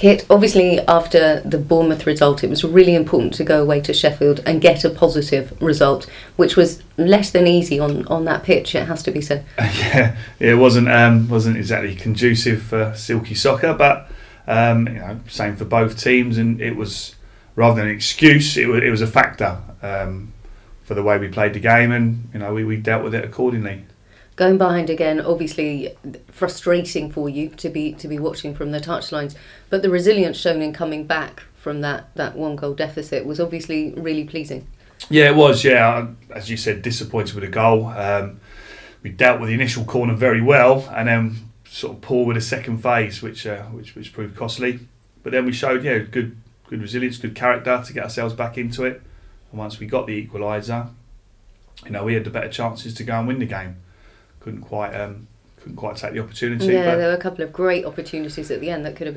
Kit, obviously after the Bournemouth result, it was really important to go away to Sheffield and get a positive result, which was less than easy on that pitch, it has to be said. Yeah, it wasn't exactly conducive for silky soccer, but same for both teams, and it was, rather than an excuse, it was a factor for the way we played the game, and we dealt with it accordingly. Going behind again, obviously frustrating for you to be watching from the touchlines, but the resilience shown in coming back from that 1-goal deficit was obviously really pleasing. Yeah, it was. Yeah, as you said, disappointed with the goal. We dealt with the initial corner very well, and then sort of poor with the second phase, which proved costly. But then we showed good resilience, good character to get ourselves back into it. And once we got the equaliser, we had the better chances to go and win the game. Couldn't quite take the opportunity. Yeah, but there were a couple of great opportunities at the end that could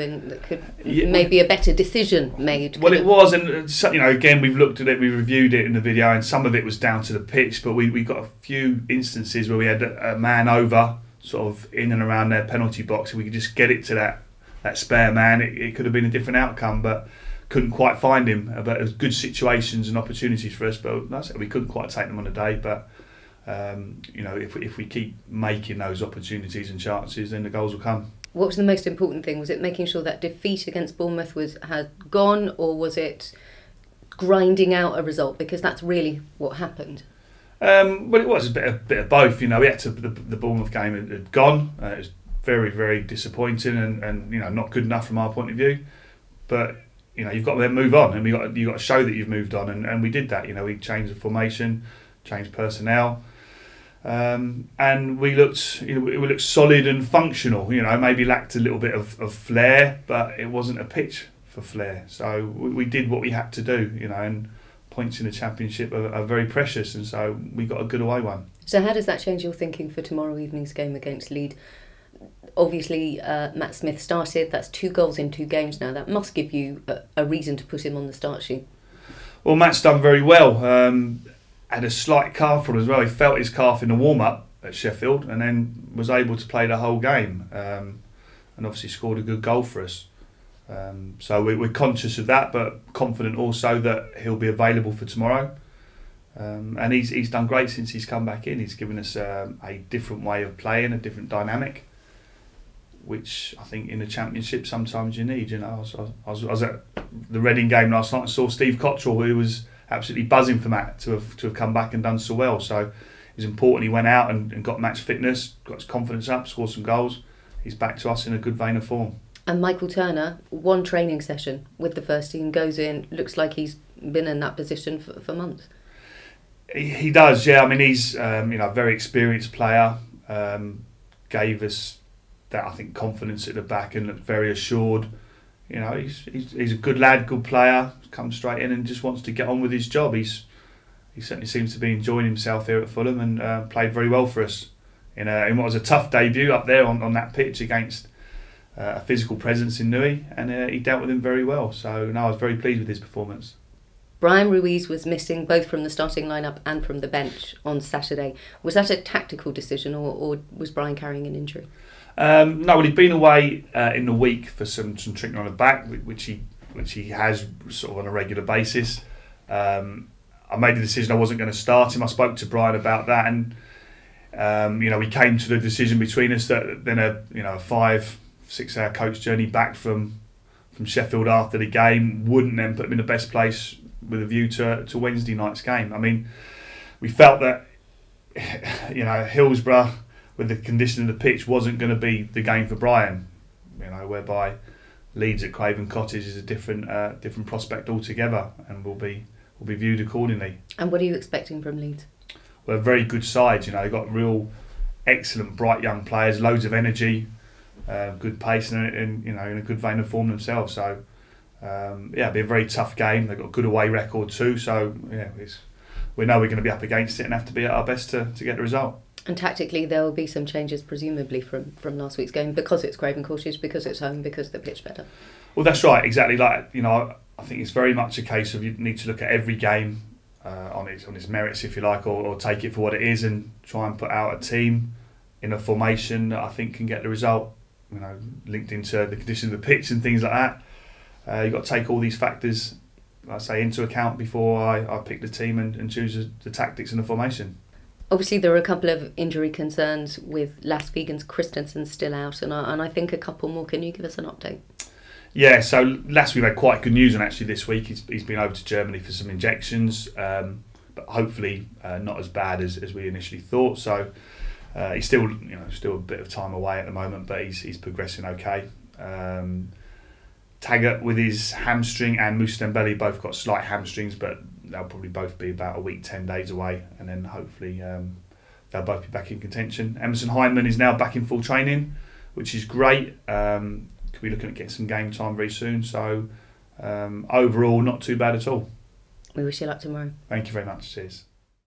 maybe a better decision made. Well, it was, and again, we've looked at it, we reviewed it in the video, and some of it was down to the pitch, but we got a few instances where we had a man over, sort of in and around their penalty box, and we could just get it to that spare man. It could have been a different outcome, but couldn't quite find him. But it was good situations and opportunities for us, but that's it. We couldn't quite take them on the day, but. If we keep making those opportunities and chances, then the goals will come. What was the most important thing? Was it making sure that defeat against Bournemouth had gone, or was it grinding out a result? Because that's really what happened. Well, it was a bit of both. We had to. The Bournemouth game had gone. It was very, very disappointing, and not good enough from our point of view. But you've got to then move on, and you've got to show that you've moved on, and we did that. We changed the formation, changed personnel. And we looked solid and functional. Maybe lacked a little bit of flair, but it wasn't a pitch for flair. So we did what we had to do. And points in the Championship are very precious, and so we got a good away one. So how does that change your thinking for tomorrow evening's game against Leeds? Obviously, Matt Smith started. That's 2 goals in 2 games now. That must give you a reason to put him on the start sheet. Well, Matt's done very well. Had a slight calf problem as well. He felt his calf in the warm-up at Sheffield, and then was able to play the whole game, and obviously scored a good goal for us. So we're conscious of that, but confident also that he'll be available for tomorrow. And he's done great since he's come back in. He's given us a different way of playing, a different dynamic, which I think in the Championship sometimes you need. I was at the Reading game last night and saw Steve Cottrell, who was absolutely buzzing for Matt to have come back and done so well. So it was important he went out and got Matt's fitness, got his confidence up, scored some goals. He's back to us in a good vein of form. And Michael Turner, 1 training session with the first team, goes in, looks like he's been in that position for months. He does, yeah. I mean, he's a very experienced player. Gave us that, I think, confidence at the back and looked very assured. He's a good lad, good player. Comes straight in and just wants to get on with his job. He certainly seems to be enjoying himself here at Fulham, and played very well for us in what was a tough debut up there on that pitch against a physical presence in Nui, and he dealt with him very well. So I was very pleased with his performance. Bryan Ruiz was missing both from the starting lineup and from the bench on Saturday. Was that a tactical decision, or was Bryan carrying an injury? No, well, he'd been away in the week for some treatment on the back, which he has sort of on a regular basis. I made the decision I wasn't going to start him. I spoke to Bryan about that, and we came to the decision between us that then a 5-6 hour coach journey back from Sheffield after the game wouldn't then put him in the best place with a view to Wednesday night's game. I mean, we felt that Hillsborough, with the condition of the pitch, wasn't going to be the game for Bryan. Whereby Leeds at Craven Cottage is a different prospect altogether, and will be viewed accordingly. And what are you expecting from Leeds? Well, a very good side. They've got real excellent, bright young players, loads of energy, good pace, and in a good vein of form themselves. So it'll be a very tough game. They've got a good away record too. So we know we're going to be up against it and have to be at our best to get the result. And tactically, there will be some changes, presumably, from last week's game, because it's Craven Cottage, because it's home, because the pitch better. Well, that's right, exactly. I think it's very much a case of you need to look at every game on its merits, if you like, or take it for what it is, and try and put out a team in a formation that I think can get the result. Linked into the condition of the pitch and things like that. you've got to take all these factors, like I say, into account before I pick the team and choose the tactics and the formation. Obviously, there are a couple of injury concerns with Las Vegan's Christensen still out, and I think a couple more. Can you give us an update? Yeah, so Las, we've had quite good news on actually this week. He's been over to Germany for some injections, but hopefully not as bad as we initially thought. So he's still a bit of time away at the moment, but he's progressing okay. Taggart with his hamstring and Moussa Dembele both got slight hamstrings, but they'll probably both be about a week, 10 days away, and then hopefully they'll both be back in contention. Emerson Hyndman is now back in full training, which is great. Could be looking at getting some game time very soon. So overall, not too bad at all. We wish you luck tomorrow. Thank you very much. Cheers.